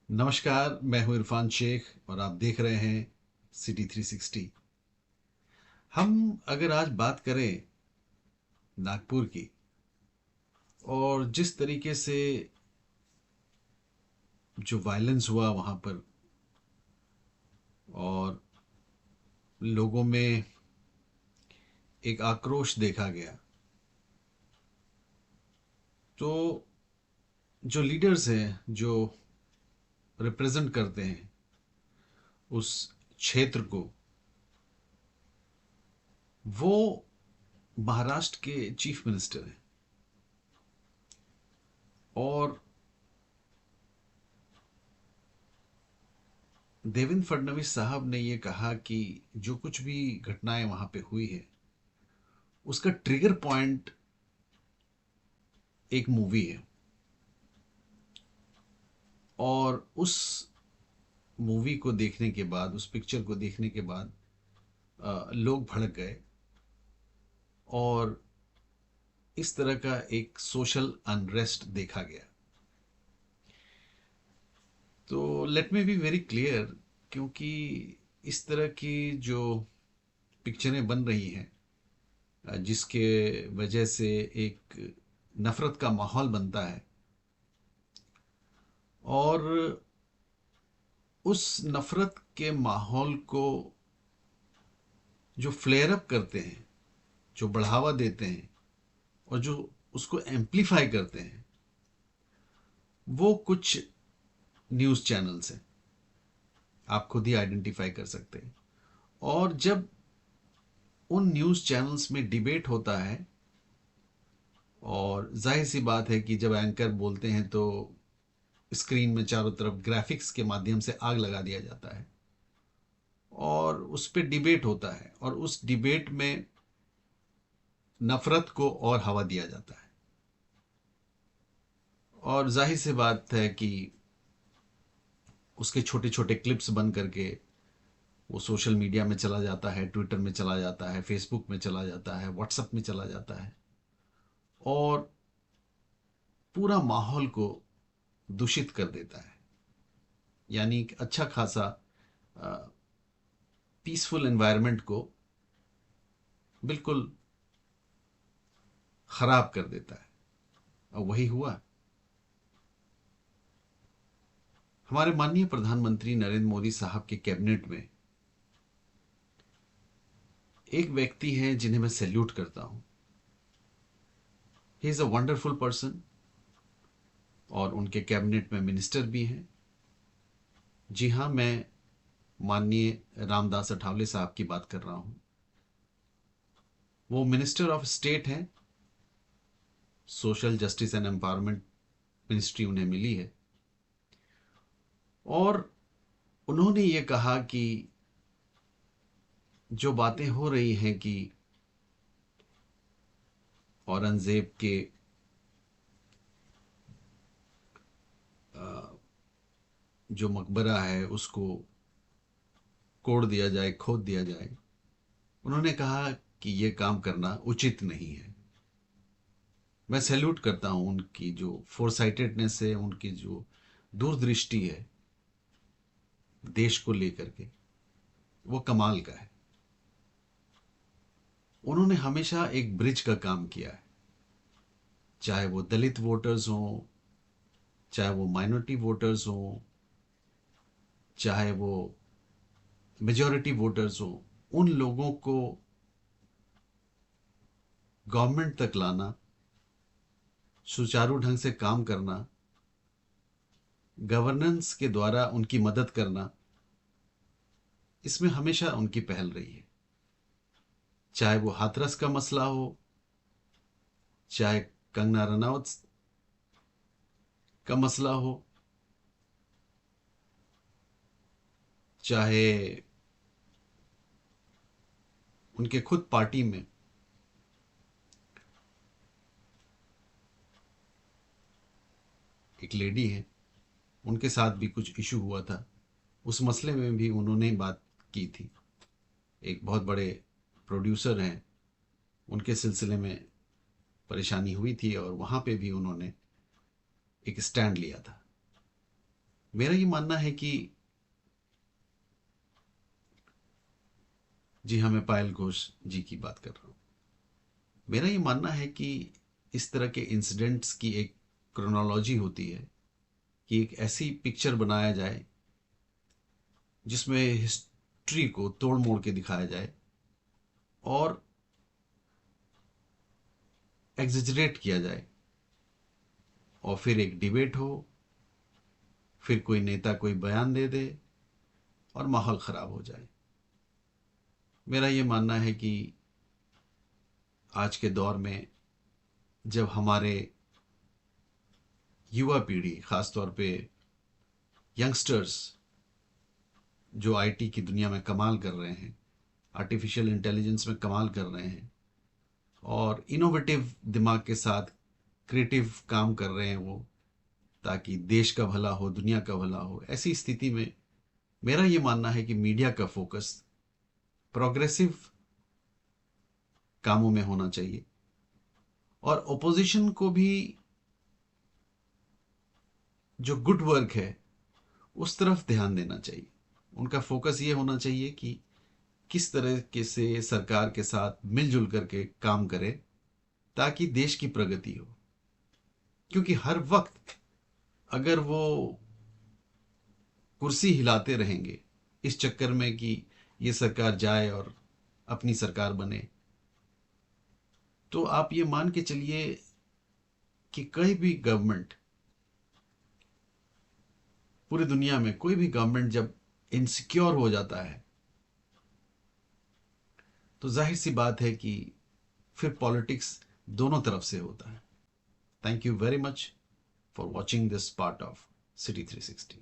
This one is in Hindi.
नमस्कार, मैं हूं इरफान शेख और आप देख रहे हैं सिटी 360। हम अगर आज बात करें नागपुर की और जिस तरीके से जो वायलेंस हुआ वहाँ पर और लोगों में एक आक्रोश देखा गया, तो जो लीडर्स हैं जो रिप्रेजेंट करते हैं उस क्षेत्र को, वो महाराष्ट्र के चीफ मिनिस्टर हैं। और देवेंद्र फडणवीस साहब ने ये कहा कि जो कुछ भी घटनाएं वहाँ पे हुई है उसका ट्रिगर पॉइंट एक मूवी है। और उस मूवी को देखने के बाद, उस पिक्चर को देखने के बाद लोग भड़क गए और इस तरह का एक सोशल अनरेस्ट देखा गया। तो let me be very clear, क्योंकि इस तरह की जो पिक्चरें बन रही हैं जिसके वजह से एक नफरत का माहौल बनता है और उस नफरत के माहौल को जो फ्लेयर अप करते हैं, जो बढ़ावा देते हैं और जो उसको एम्पलीफाई करते हैं, वो कुछ न्यूज़ चैनल्स हैं। आप खुद ही आइडेंटिफाई कर सकते हैं। और जब उन न्यूज़ चैनल्स में डिबेट होता है, और जाहिर सी बात है कि जब एंकर बोलते हैं तो स्क्रीन में चारों तरफ ग्राफिक्स के माध्यम से आग लगा दिया जाता है और उस पर डिबेट होता है और उस डिबेट में नफरत को और हवा दिया जाता है। और जाहिर सी बात है कि उसके छोटे छोटे क्लिप्स बन करके वो सोशल मीडिया में चला जाता है, ट्विटर में चला जाता है, फेसबुक में चला जाता है, व्हाट्सएप में चला जाता है और पूरा माहौल को दूषित कर देता है। यानी एक अच्छा खासा पीसफुल एनवायरनमेंट को बिल्कुल खराब कर देता है। और वही हुआ। हमारे माननीय प्रधानमंत्री नरेंद्र मोदी साहब के कैबिनेट में एक व्यक्ति हैं जिन्हें मैं सैल्यूट करता हूं। He is a wonderful person. और उनके कैबिनेट में मिनिस्टर भी हैं। जी हाँ, मैं माननीय रामदास अठावले साहब की बात कर रहा हूं। वो मिनिस्टर ऑफ स्टेट हैं। Social justice and empowerment ministry उन्हें मिली है। और उन्होंने ये कहा कि जो बातें हो रही हैं कि औरंगजेब के जो मकबरा है उसको कोड़ दिया जाए, खोद दिया जाए, उन्होंने कहा कि ये काम करना उचित नहीं है। मैं सैल्यूट करता हूं उनकी जो फोरसाइटेडनेस है, उनकी जो दूरदृष्टि है देश को लेकर के, वो कमाल का है। उन्होंने हमेशा एक ब्रिज का काम किया है, चाहे वो दलित वोटर्स हों, चाहे वो माइनॉरिटी वोटर्स हों, चाहे वो मेजॉरिटी वोटर्स हों। उन लोगों को गवर्नमेंट तक लाना, सुचारू ढंग से काम करना, गवर्नेंस के द्वारा उनकी मदद करना, इसमें हमेशा उनकी पहल रही है। चाहे वो हाथरस का मसला हो, चाहे कंगना रनौत का मसला हो, चाहे उनके खुद पार्टी में एक लेडी है, उनके साथ भी कुछ इशू हुआ था। उस मसले में भी उन्होंने बात की थी। एक बहुत बड़े प्रोड्यूसर हैं, उनके सिलसिले में परेशानी हुई थी और वहाँ पे भी उन्होंने एक स्टैंड लिया था। मेरा ये मानना है कि जी हाँ, मैं पायल घोष जी की बात कर रहा हूँ। मेरा ये मानना है कि इस तरह के इंसिडेंट्स की एक क्रोनोलॉजी होती है कि एक ऐसी पिक्चर बनाया जाए जिसमें हिस्ट्री को तोड़ मोड़ के दिखाया जाए और एग्जेजरेट किया जाए, और फिर एक डिबेट हो, फिर कोई नेता कोई बयान दे दे और माहौल ख़राब हो जाए। मेरा ये मानना है कि आज के दौर में जब हमारे युवा पीढ़ी, ख़ास तौर पे यंगस्टर्स जो आईटी की दुनिया में कमाल कर रहे हैं, आर्टिफिशियल इंटेलिजेंस में कमाल कर रहे हैं और इनोवेटिव दिमाग के साथ क्रिएटिव काम कर रहे हैं वो, ताकि देश का भला हो, दुनिया का भला हो, ऐसी स्थिति में मेरा ये मानना है कि मीडिया का फोकस प्रोग्रेसिव कामों में होना चाहिए और ओपोजिशन को भी जो गुड वर्क है उस तरफ ध्यान देना चाहिए। उनका फोकस ये होना चाहिए कि किस तरह के से सरकार के साथ मिलजुल करके काम करे ताकि देश की प्रगति हो। क्योंकि हर वक्त अगर वो कुर्सी हिलाते रहेंगे इस चक्कर में कि ये सरकार जाए और अपनी सरकार बने, तो आप ये मान के चलिए कि कहीं भी गवर्नमेंट, पूरी दुनिया में कोई भी गवर्नमेंट जब इनसिक्योर हो जाता है तो जाहिर सी बात है कि फिर पॉलिटिक्स दोनों तरफ से होता है। Thank you very much for watching this part of city 360।